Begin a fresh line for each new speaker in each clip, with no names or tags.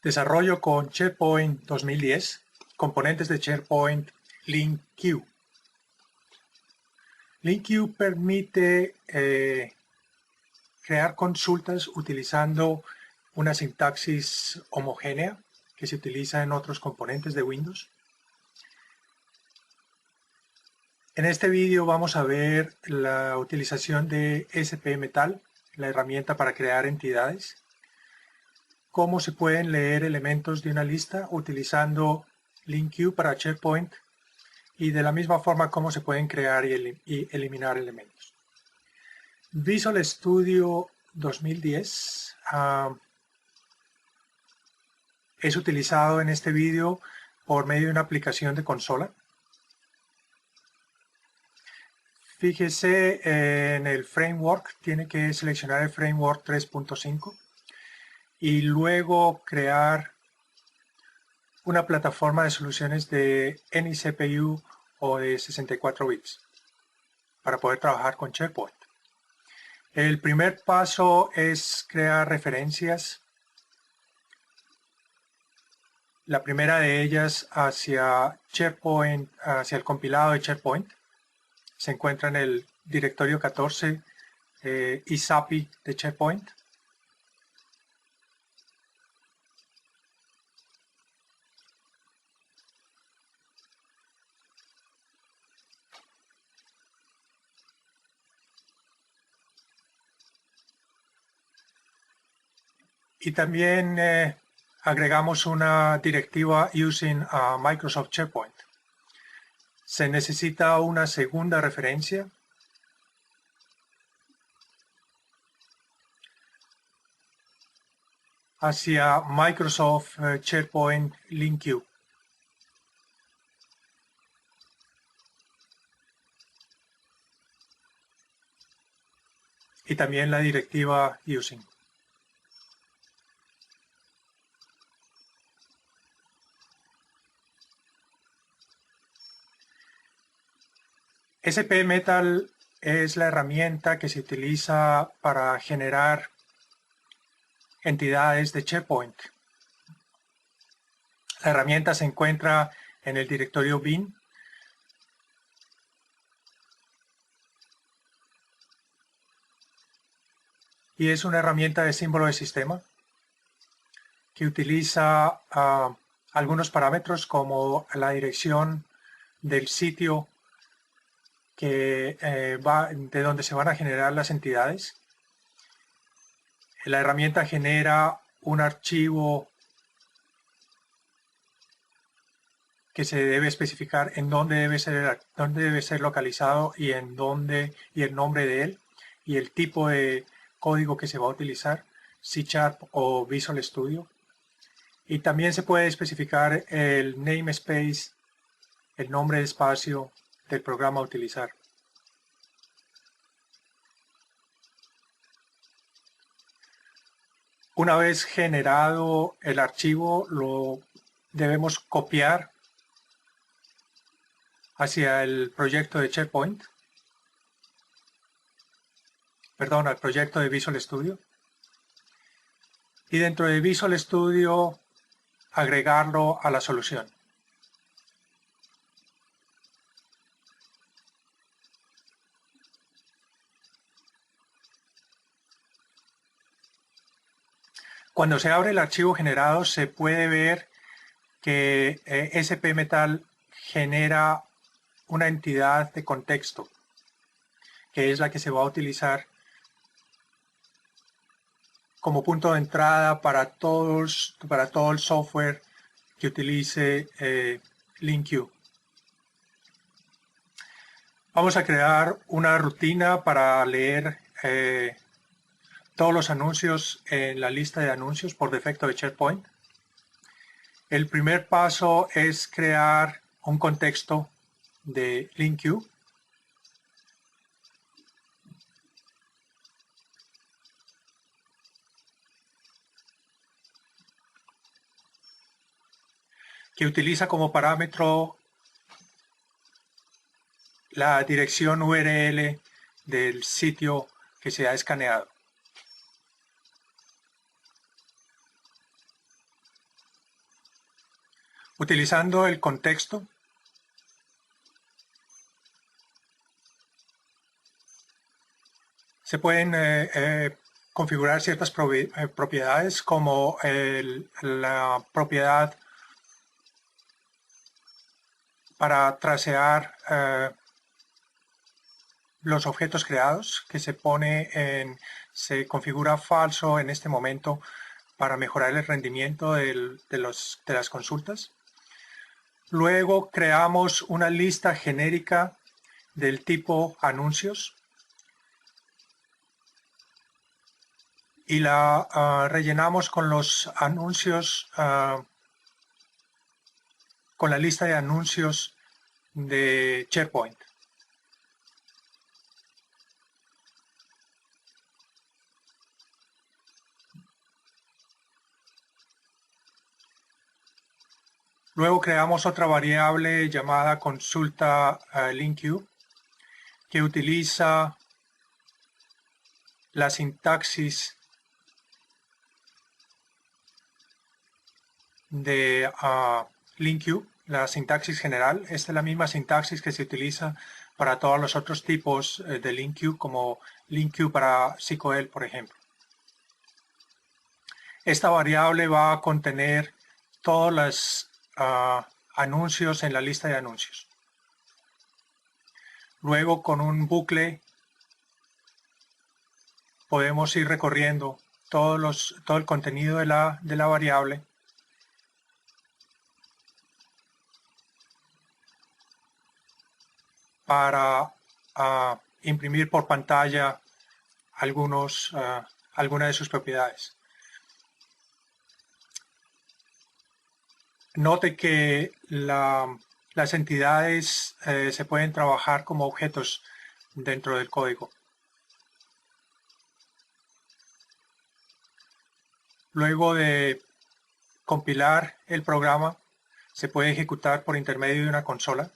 Desarrollo con SharePoint 2010, componentes de SharePoint LinkQ. LinkQ permite crear consultas utilizando una sintaxis homogénea que se utiliza en otros componentes de Windows. En este vídeo vamos a ver la utilización de SP-Metal, la herramienta para crear entidades, cómo se pueden leer elementos de una lista utilizando LinkQ para SharePoint y de la misma forma cómo se pueden crear y eliminar elementos. Visual Studio 2010 es utilizado en este vídeo por medio de una aplicación de consola. Fíjese en el framework, tiene que seleccionar el framework 3.5 y luego crear una plataforma de soluciones de AnyCPU o de 64 bits para poder trabajar con SharePoint. El primer paso es crear referencias. La primera de ellas hacia SharePoint, hacia el compilado de SharePoint. Se encuentra en el directorio 14 ISAPI de SharePoint. Y también agregamos una directiva using Microsoft SharePoint. Se necesita una segunda referencia. Hacia Microsoft SharePoint LinkQ. Y también la directiva using. SP-Metal es la herramienta que se utiliza para generar entidades de SharePoint. La herramienta se encuentra en el directorio bin. Y es una herramienta de símbolo de sistema que utiliza algunos parámetros como la dirección del sitio de donde se van a generar las entidades. La herramienta genera un archivo que se debe especificar en dónde debe ser localizado y el nombre de él y el tipo de código que se va a utilizar, C# o Visual Studio. Y también se puede especificar el namespace, el nombre de espacio del programa a utilizar. Una vez generado el archivo, lo debemos copiar hacia el proyecto de SharePoint, perdón, al proyecto de Visual Studio. Y dentro de Visual Studio, agregarlo a la solución. Cuando se abre el archivo generado, se puede ver que SP-Metal genera una entidad de contexto, que es la que se va a utilizar como punto de entrada para todo el software que utilice LinkQ. Vamos a crear una rutina para leer todos los anuncios en la lista de anuncios por defecto de SharePoint. El primer paso es crear un contexto de LinkQ. Que utiliza como parámetro la dirección URL del sitio que se ha escaneado. Utilizando el contexto, se pueden configurar ciertas propiedades como la propiedad para trasear los objetos creados, que se configura falso en este momento para mejorar el rendimiento de las consultas. Luego creamos una lista genérica del tipo anuncios y la rellenamos con los anuncios, con la lista de anuncios de SharePoint. Luego creamos otra variable llamada consulta LinkQ que utiliza la sintaxis de LinkQ, la sintaxis general. Esta es la misma sintaxis que se utiliza para todos los otros tipos de LinkQ, como LinkQ para SQL, por ejemplo. Esta variable va a contener todos los anuncios en la lista de anuncios. Luego, con un bucle, podemos ir recorriendo todo el contenido de la variable para imprimir por pantalla algunas de sus propiedades. Note que las entidades se pueden trabajar como objetos dentro del código. Luego de compilar el programa, se puede ejecutar por intermedio de una consola.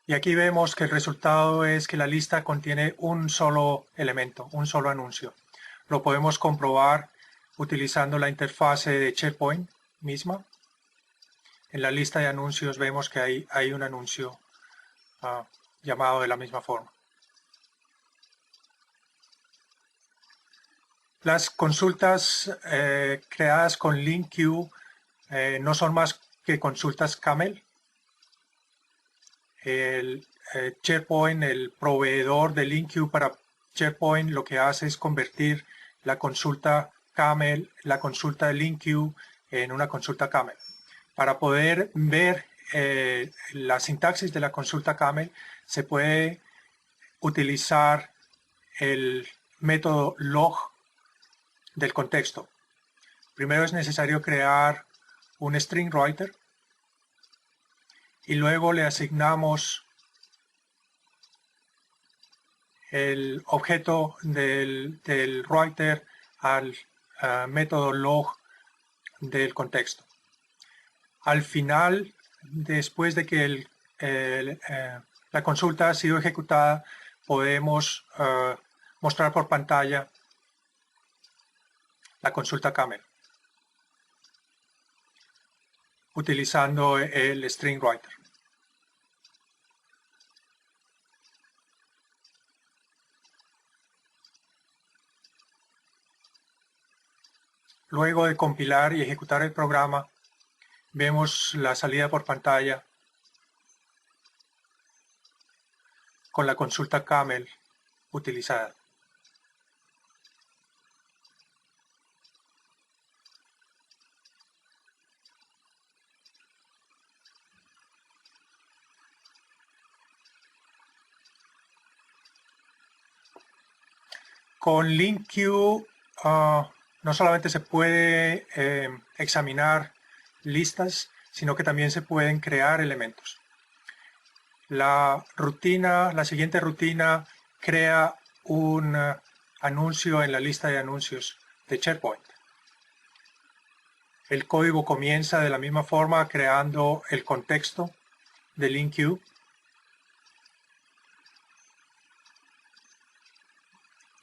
Y aquí vemos que el resultado es que la lista contiene un solo elemento, un solo anuncio. Lo podemos comprobar utilizando la interfase de SharePoint misma. En la lista de anuncios vemos que hay un anuncio llamado de la misma forma. Las consultas creadas con LinkQ no son más que consultas camel. El SharePoint, el proveedor de LinkQ para SharePoint, lo que hace es convertir la consulta camel, la consulta de LinkQ en una consulta camel. Para poder ver la sintaxis de la consulta camel, se puede utilizar el método log del contexto. Primero es necesario crear un string writer y luego le asignamos el objeto del writer al método log del contexto. Al final, después de que la consulta ha sido ejecutada, podemos mostrar por pantalla la consulta camel utilizando el string writer. Luego de compilar y ejecutar el programa, vemos la salida por pantalla con la consulta camel utilizada. Con LinkQ no solamente se puede examinar listas, sino que también se pueden crear elementos. La siguiente rutina crea un anuncio en la lista de anuncios de SharePoint. El código comienza de la misma forma creando el contexto de LinkQ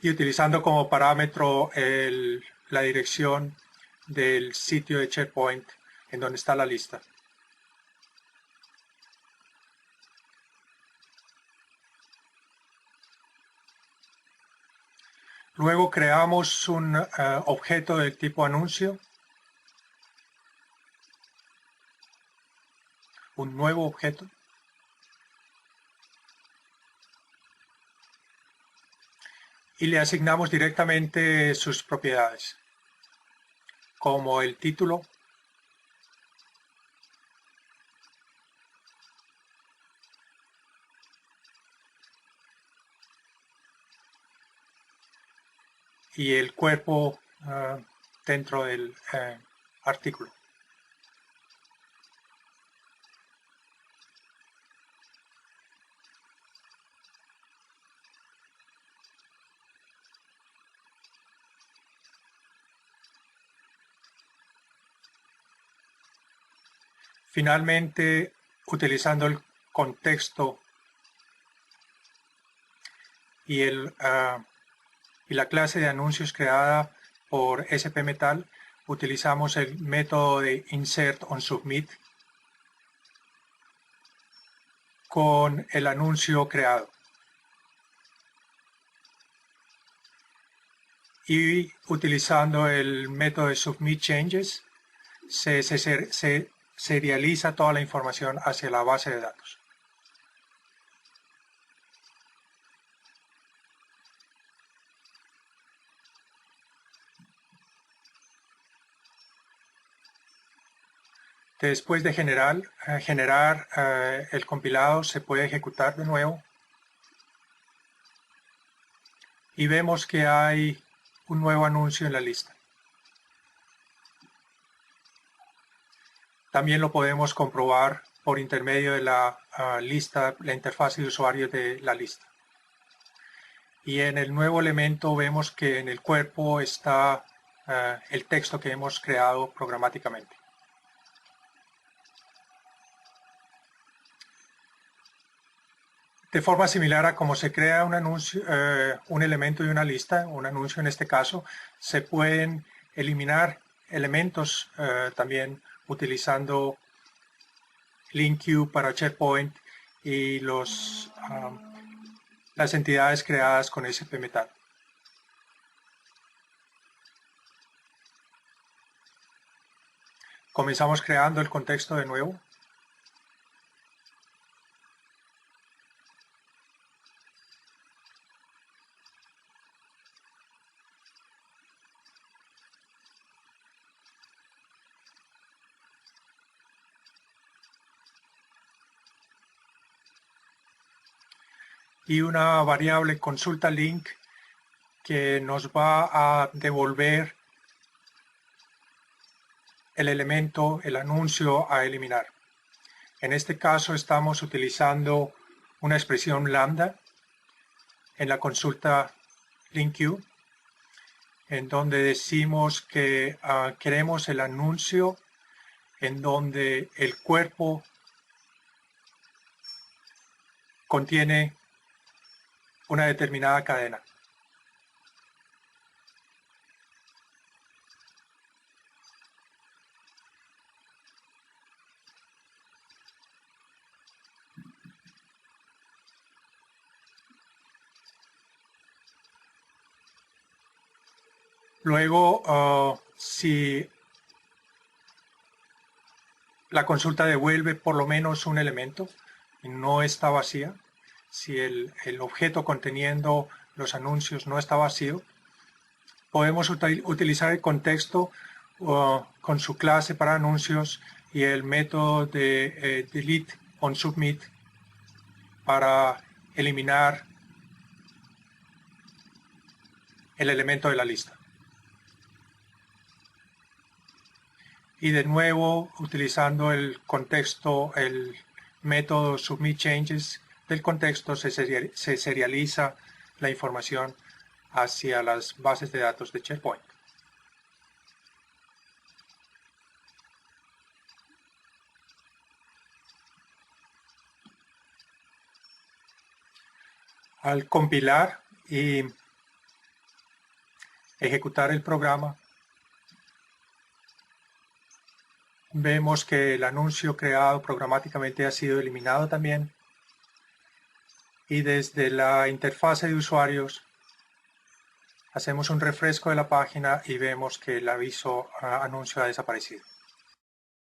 y utilizando como parámetro la dirección del sitio de SharePoint en donde está la lista. Luego creamos un objeto del tipo anuncio, un nuevo objeto, y le asignamos directamente sus propiedades, como el título, y el cuerpo dentro del artículo. Finalmente, utilizando el contexto y la clase de anuncios creada por SPMetal, utilizamos el método de insertOnSubmit con el anuncio creado. Y utilizando el método de submitChanges se serializa toda la información hacia la base de datos. Después de generar el compilado, se puede ejecutar de nuevo y vemos que hay un nuevo anuncio en la lista. También lo podemos comprobar por intermedio de la lista, la interfaz de usuario de la lista. Y en el nuevo elemento vemos que en el cuerpo está el texto que hemos creado programáticamente. De forma similar a cómo se crea un anuncio, un elemento de una lista, un anuncio en este caso, se pueden eliminar elementos también utilizando LinkQ para SharePoint y las entidades creadas con SPMetal. Comenzamos creando el contexto de nuevo. Y una variable consulta link que nos va a devolver el elemento, el anuncio a eliminar. En este caso estamos utilizando una expresión lambda en la consulta LinkQ, en donde decimos que queremos el anuncio en donde el cuerpo contiene una determinada cadena. Luego, si la consulta devuelve por lo menos un elemento y no está vacía, si el objeto conteniendo los anuncios no está vacío, podemos utilizar el contexto con su clase para anuncios y el método de deleteOnSubmit para eliminar el elemento de la lista. Y de nuevo, utilizando el contexto, el método submitChanges del contexto, se serializa la información hacia las bases de datos de SharePoint. Al compilar y ejecutar el programa, vemos que el anuncio creado programáticamente ha sido eliminado también. Y desde la interfase de usuarios hacemos un refresco de la página y vemos que el aviso anuncio ha desaparecido.